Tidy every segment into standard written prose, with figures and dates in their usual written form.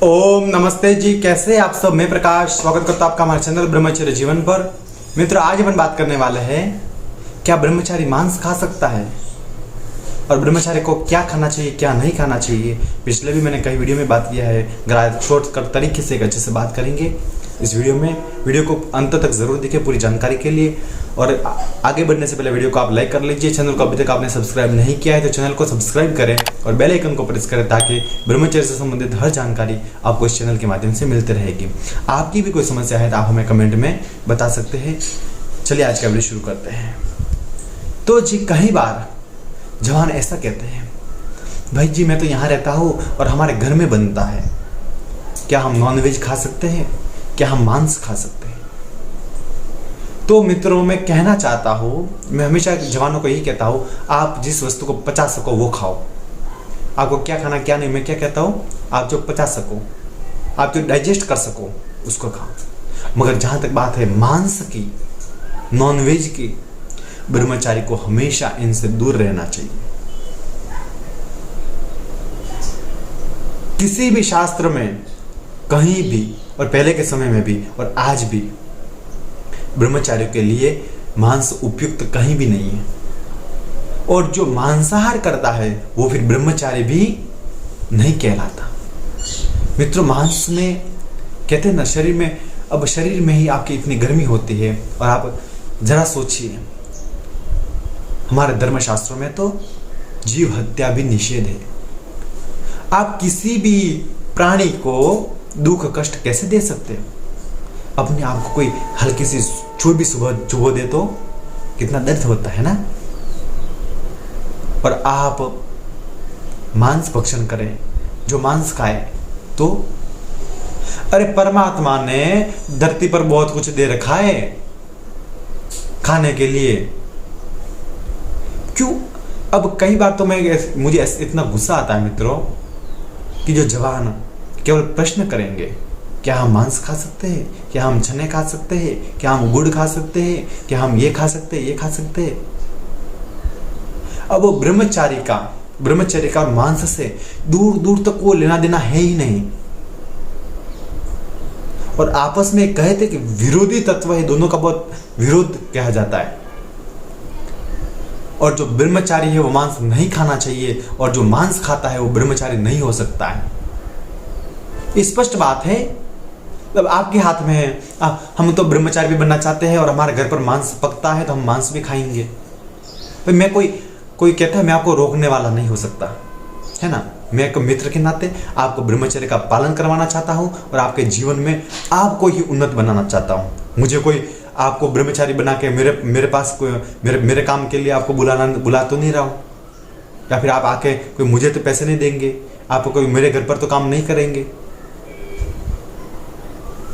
ओम नमस्ते जी, कैसे आप सब। मैं प्रकाश स्वागत करता हूं आपका हमारे चैनल ब्रह्मचर्य जीवन पर। मित्रों, आज अपन बात करने वाले हैं क्या ब्रह्मचारी मांस खा सकता है और ब्रह्मचारी को क्या खाना चाहिए क्या नहीं खाना चाहिए। पिछले भी मैंने कई वीडियो में बात किया है, शॉर्ट कट तरीके से अच्छे से बात करेंगे इस वीडियो में। वीडियो को अंत तक जरूर देखें पूरी जानकारी के लिए। और आगे बढ़ने से पहले वीडियो को आप लाइक कर लीजिए। चैनल को अभी तक आपने सब्सक्राइब नहीं किया है तो चैनल को सब्सक्राइब करें और बेल आइकन को प्रेस करें ताकि ब्रह्मचर्य से संबंधित हर जानकारी आपको इस चैनल के माध्यम से मिलती रहेगी। आपकी भी कोई समस्या है तो आप हमें कमेंट में बता सकते हैं। चलिए आज का वीडियो शुरू करते हैं। तो जी, कई बार जवान ऐसा कहते हैं, भाई जी मैं तो यहाँ रहता हूँ और हमारे घर में बनता है, क्या हम नॉनवेज खा सकते हैं, क्या हम मांस खा सकते हैं। तो मित्रों, मैं कहना चाहता हूँ, मैं हमेशा जवानों को यही कहता हूँ, आप जिस वस्तु को पचा सको वो खाओ। आपको क्या खाना क्या नहीं, मैं क्या कहता हूँ, आप जो पचा सको, आप जो डाइजेस्ट कर सको उसको खाओ। मगर जहाँ तक बात है मांस की, नॉनवेज की, ब्रह्मचारी को हमेशा इनसे दूर रहना चाहिए। किसी भी शास्त्र में कहीं भी, और पहले के समय में भी और आज भी, ब्रह्मचारियों के लिए मांस उपयुक्त कहीं भी नहीं है। और जो मांसाहार करता है वो फिर ब्रह्मचारी भी नहीं कहलाता। मित्रों, मांस में कहते हैं ना, शरीर में, अब शरीर में ही आपकी इतनी गर्मी होती है। और आप जरा सोचिए, हमारे धर्मशास्त्रों में तो जीव हत्या भी निषेध है। आप किसी भी प्राणी को दुख कष्ट कैसे दे सकते हो। अपने आप को कोई हल्की सी चोट भी सुबह चुभो दे तो कितना दर्द होता है ना। और आप मांस भक्षण करें, जो मांस खाए, तो अरे परमात्मा ने धरती पर बहुत कुछ दे रखा है खाने के लिए, क्यों। अब कई बार तो मुझे इतना गुस्सा आता है मित्रों कि जो जवान केवल प्रश्न करेंगे, क्या हम मांस खा सकते हैं, क्या हम चने खा सकते हैं, क्या हम गुड़ खा सकते हैं, क्या हम ये खा सकते हैं, ये खा सकते हैं। अब वो ब्रह्मचर्य का मांस से दूर दूर तक वो लेना देना है ही नहीं। और आपस में कहते कि विरोधी तत्व है, दोनों का बहुत विरोध कहा जाता है। और जो ब्रह्मचारी है वो मांस नहीं खाना चाहिए, और जो मांस खाता है वो ब्रह्मचारी नहीं हो सकता है। स्पष्ट बात है। अब आपके हाथ में है, हम तो ब्रह्मचारी भी बनना चाहते हैं और हमारे घर पर मांस पकता है तो हम मांस भी खाएंगे। तो मैं कोई कहता है, मैं आपको रोकने वाला नहीं हो सकता, है ना। मैं एक मित्र के नाते आपको ब्रह्मचर्य का पालन करवाना चाहता हूं और आपके जीवन में आपको ही उन्नत बनाना चाहता हूं। मुझे कोई आपको ब्रह्मचारी बना के मेरे पास मेरे काम के लिए आपको बुला तो नहीं रहा हूं, या फिर आप आके कोई मुझे तो पैसे नहीं देंगे, आपको कोई मेरे घर पर तो काम नहीं करेंगे।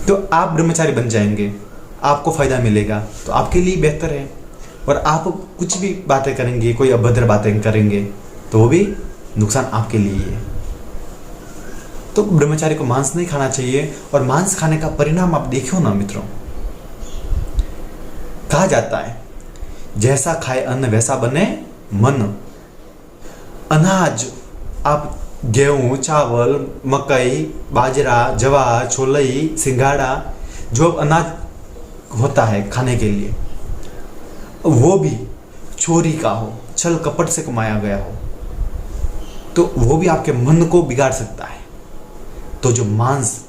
तो आप ब्रह्मचारी बन जाएंगे, आपको फायदा मिलेगा तो आपके लिए बेहतर है। और आप कुछ भी बातें करेंगे, कोई अभद्र बातें करेंगे तो वो भी नुकसान आपके लिए है। तो ब्रह्मचारी को मांस नहीं खाना चाहिए। और मांस खाने का परिणाम आप देखो ना मित्रों, कहा जाता है जैसा खाए अन्न वैसा बने मन। अनाज, आप गेहूं, चावल, मकई, बाजरा, जवार, छोलई, सिंघाड़ा, जो अनाज होता है खाने के लिए, वो भी चोरी का हो, छल कपट से कमाया गया हो, तो वो भी आपके मन को बिगाड़ सकता है। तो जो मांस,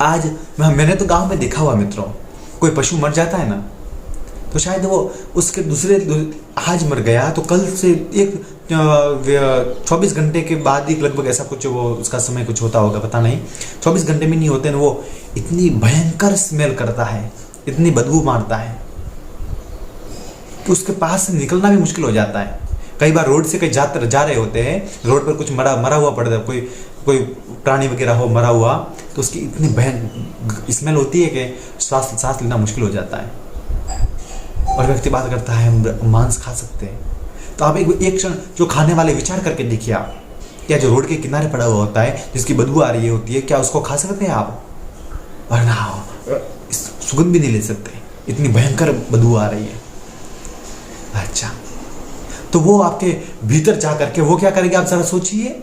आज मैंने तो गांव में देखा हुआ मित्रों, कोई पशु मर जाता है ना, तो शायद वो उसके आज मर गया तो कल से 24 घंटे के बाद ही लगभग ऐसा कुछ वो उसका समय कुछ होता होगा, पता नहीं। 24 घंटे में नहीं होते ना, वो इतनी भयंकर स्मेल करता है, इतनी बदबू मारता है कि उसके पास से निकलना भी मुश्किल हो जाता है। कई बार रोड से कहीं जा रहे होते हैं, रोड पर कुछ मरा हुआ पड़ता है, कोई प्राणी वगैरह हो मरा हुआ, तो उसकी इतनी भयंकर स्मेल होती है कि सांस लेना मुश्किल हो जाता है। और व्यक्ति बात करता है हम मांस खा सकते हैं। तो आप एक क्षण जो खाने वाले विचार करके देखिए, आप क्या जो रोड के किनारे पड़ा हुआ होता है जिसकी बदबू आ रही होती है, क्या उसको खा सकते हैं आप? वरना सुगंध भी नहीं ले सकते, इतनी भयंकर बदबू आ रही है। अच्छा, तो वो आपके भीतर जा करके वो क्या करेगी, आप जरा सोचिए,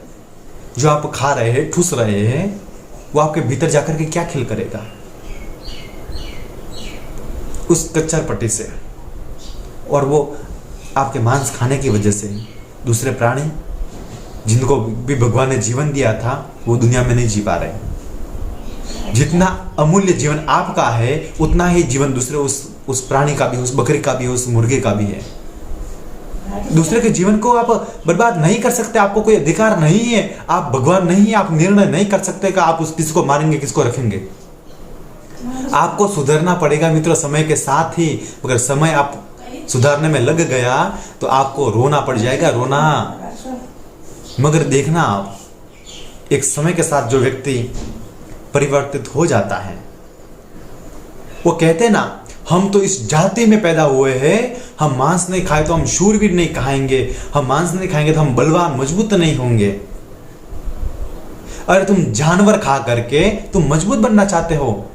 जो आप खा रहे हैं, ठूस रहे हैं, वो आपके भीतर जाकर के क्या खेल करेगा उस कच्चर पट्टी से। और वो आपके मांस खाने की वजह से दूसरे प्राणी जिनको भी भगवान ने जीवन दिया था वो दुनिया में नहीं जी पा रहे। जितना अमूल्य जीवन आपका है उतना ही जीवन दूसरे उस प्राणी का भी, उस बकरी का भी, उस मुर्गे का भी है। दूसरे के जीवन को आप बर्बाद नहीं कर सकते, आपको कोई अधिकार नहीं है, आप भगवान नहीं है, आप निर्णय नहीं कर सकते कि आप उस किसको मारेंगे किसको रखेंगे। आपको सुधरना पड़ेगा मित्रों समय के साथ ही। अगर समय आप सुधारने में लग गया तो आपको रोना पड़ जाएगा, रोना। मगर देखना आप, एक समय के साथ जो व्यक्ति परिवर्तित हो जाता है, वो कहते ना, हम तो इस जाति में पैदा हुए हैं, हम मांस नहीं खाए तो हम शूरवीर नहीं खाएंगे, हम मांस नहीं खाएंगे तो हम बलवान मजबूत नहीं होंगे। अरे तुम जानवर खा करके तुम मजबूत बनना चाहते हो।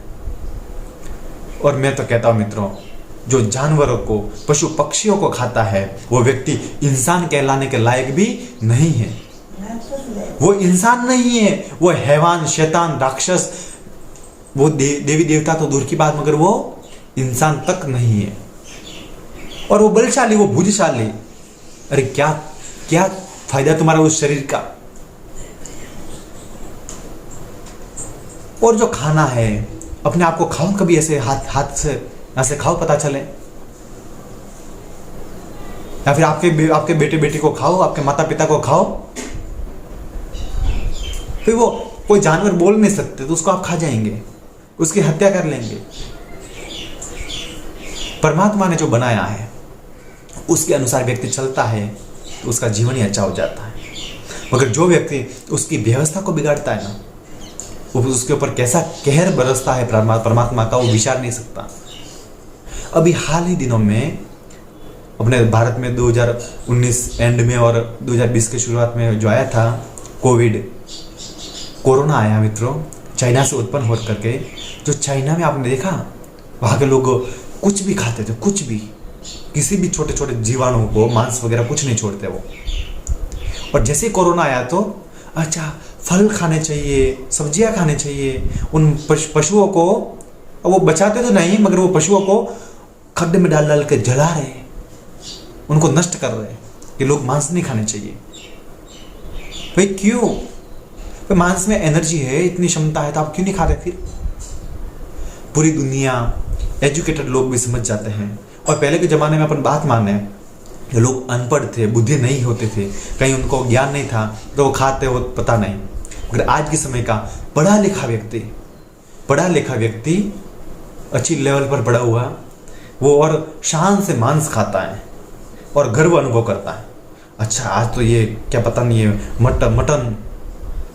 और मैं तो कहता हूं मित्रों, जो जानवरों को, पशु पक्षियों को खाता है वो व्यक्ति इंसान कहलाने के लायक भी नहीं है। वो इंसान नहीं है, वो हैवान, शैतान, राक्षस, वो देवी देवता तो दूर की बात, मगर वो इंसान तक नहीं है। और वो बलशाली, वो बुद्धिशाली। अरे क्या क्या फायदा तुम्हारा उस शरीर का। और जो खाना है, अपने आप को खाओ, कभी ऐसे हाथ से ऐसे खाओ, पता चले। या फिर आपके बेटे बेटी को खाओ, आपके माता पिता को खाओ। फिर वो कोई जानवर बोल नहीं सकते तो उसको आप खा जाएंगे, उसकी हत्या कर लेंगे। परमात्मा ने जो बनाया है उसके अनुसार व्यक्ति चलता है तो उसका जीवन ही अच्छा हो जाता है। मगर जो व्यक्ति उसकी व्यवस्था को बिगाड़ता है ना, वो उसके ऊपर कैसा कहर बरसता है परमात्मा का, वो विचार नहीं सकता। अभी हाल ही दिनों में अपने भारत में 2019 एंड में और 2020 के शुरुआत में जो आया था कोरोना आया मित्रों, चाइना से उत्पन्न हो करके। जो चाइना में आपने देखा, वहाँ के लोग कुछ भी खाते थे, कुछ भी, किसी भी छोटे छोटे जीवाणु को, मांस वगैरह कुछ नहीं छोड़ते वो। और जैसे ही कोरोना आया तो अच्छा फल खाने चाहिए, सब्जियां खाने चाहिए। उन पशुओं को वो बचाते तो नहीं, मगर वो पशुओं को खड्डे में डाल डाल के जला रहे, उनको नष्ट कर रहे कि लोग मांस नहीं खाने चाहिए। भाई क्यों? तो मांस में एनर्जी है, इतनी क्षमता है, तो आप क्यों नहीं खाते? फिर पूरी दुनिया, एजुकेटेड लोग भी समझ जाते हैं। और पहले के ज़माने में अपन बात माने, जो लोग अनपढ़ थे, बुद्धि नहीं होते थे, कहीं उनको ज्ञान नहीं था तो वो खाते हो पता नहीं। अगर आज के समय का पढ़ा लिखा व्यक्ति अच्छी लेवल पर पढ़ा हुआ, वो और शान से मांस खाता है और गर्व अनुभव करता है। अच्छा आज तो ये क्या पता नहीं है,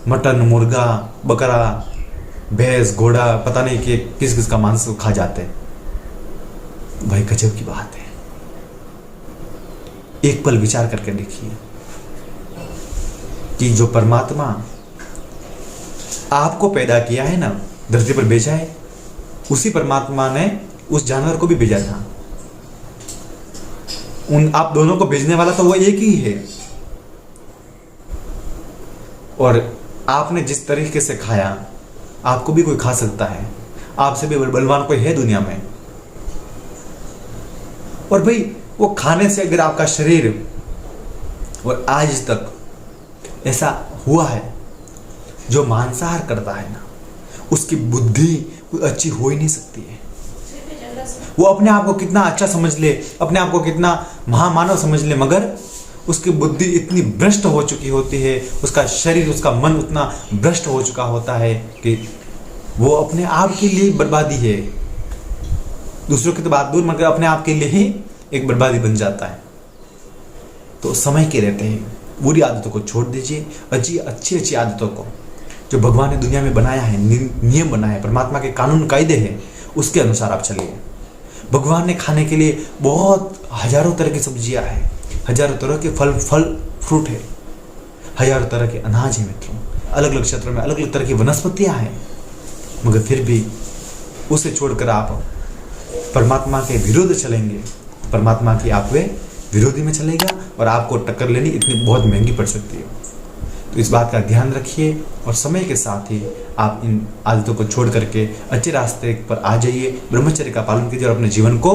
मटन, मुर्गा, बकरा, भैंस, घोड़ा, पता नहीं कि किस किस का मांस खा जाते हैं। भाई गजब की बात है। एक पल विचार करके देखिए कि जो परमात्मा आपको पैदा किया है ना, धरती पर भेजा है, उसी परमात्मा ने उस जानवर को भी भेजा था। उन आप दोनों को भेजने वाला तो वो एक ही है। और आपने जिस तरीके से खाया, आपको भी कोई खा सकता है। आपसे भी बलवान कोई है दुनिया में। और भाई वो खाने से अगर आपका शरीर, और आज तक ऐसा हुआ है, जो मांसाहार करता है ना, उसकी बुद्धि कोई अच्छी हो ही नहीं सकती है। वो अपने आप को कितना अच्छा समझ ले, अपने आप को कितना महामानव समझ ले, मगर उसकी बुद्धि इतनी भ्रष्ट हो चुकी होती है, उसका शरीर, उसका मन उतना भ्रष्ट हो चुका होता है कि वो अपने आप के लिए बर्बादी है। दूसरों की तो बात दूर, मगर अपने आप के लिए ही एक बर्बादी बन जाता है। तो समय के रहते हैं बुरी आदतों को छोड़ दीजिए, अच्छी आदतों को जो भगवान ने दुनिया में बनाया है, नियम बनाया है, परमात्मा के कानून कायदे हैं, उसके अनुसार आप चलिए। भगवान ने खाने के लिए बहुत हजारों तरह की सब्जियां हैं, हजारों तरह के फल फ्रूट है, हजारों तरह के अनाज है मित्रों, अलग अलग क्षेत्रों में अलग अलग तरह की वनस्पतियां हैं। मगर फिर भी उसे छोड़कर आप परमात्मा के विरुद्ध चलेंगे, परमात्मा की आप वे विरोधी में चलेगा और आपको टक्कर लेनी इतनी बहुत महंगी पड़ सकती है। तो तो इस बात का ध्यान रखिए और समय के साथ ही आप इन आदतों को छोड़ करके अच्छे रास्ते पर आ जाइए, ब्रह्मचर्य का पालन कीजिए और अपने जीवन को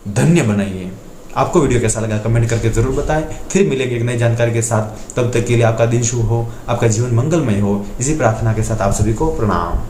धन्य बनाइए। आपको वीडियो कैसा लगा कमेंट करके जरूर बताएं। फिर मिलेंगे एक नई जानकारी के साथ, तब तक के लिए आपका दिन शुभ हो, आपका जीवन मंगलमय हो, इसी प्रार्थना के साथ आप सभी को प्रणाम।